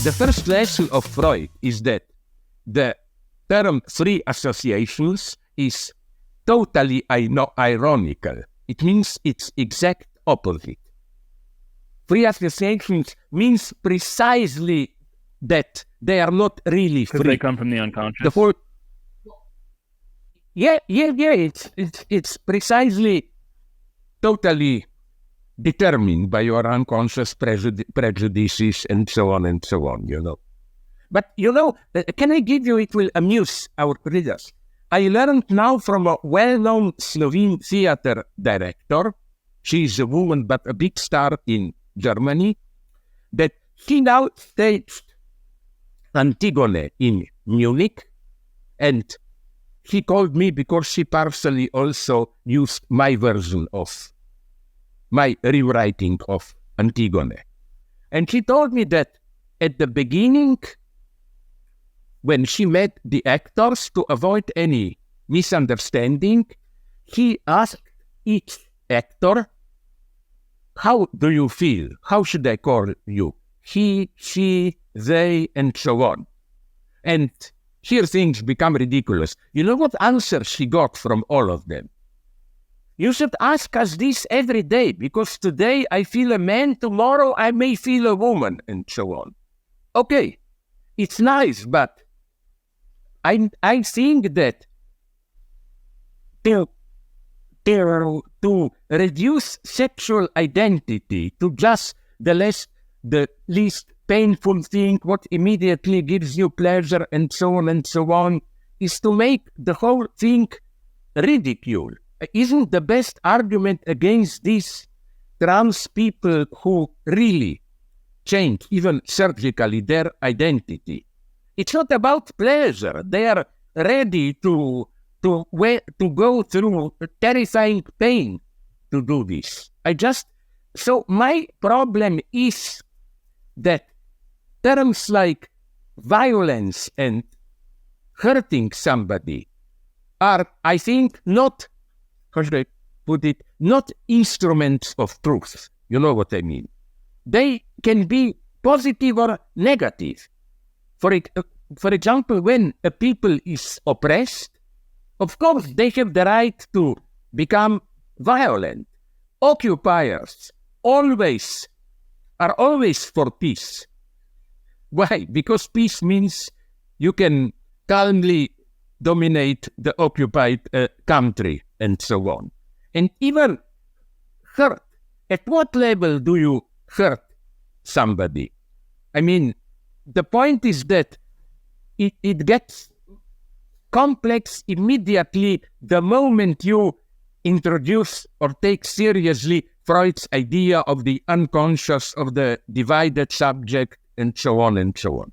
The first lesson of Freud is that the term free associations is totally ironical. It means its exact opposite. Free associations means precisely that they are not really free. They come from the unconscious. It's precisely totally determined by your unconscious prejudices and so on, you know. But, you know, can I give you, it will amuse our readers. I learned now from a well-known Slovene theater director, she is a woman but a big star in Germany, that she now staged Antigone in Munich, and she called me because she partially also used my version of my rewriting of Antigone. And she told me that at the beginning, when she met the actors, to avoid any misunderstanding, he asked each actor, how do you feel? How should I call you? He, she, they, and so on. And here things become ridiculous. You know what answer she got from all of them? You should ask us this every day, because today I feel a man, tomorrow I may feel a woman, and so on. Okay, it's nice, but I think that to reduce sexual identity to just the least painful thing, what immediately gives you pleasure, and so on, is to make the whole thing ridicule. Isn't the best argument against these trans people who really change, even surgically, their identity? It's not about pleasure. They are ready to go through terrifying pain to do this. So my problem is that terms like violence and hurting somebody are, I think, not, how should I put it, not instruments of truth. You know what I mean? They can be positive or negative. For example, when a people is oppressed, of course they have the right to become violent. Occupiers are always for peace. Why? Because peace means you can calmly dominate the occupied country, and so on. And even hurt. At what level do you hurt somebody? I mean, the point is that it gets complex immediately the moment you introduce or take seriously Freud's idea of the unconscious, of the divided subject, and so on and so on.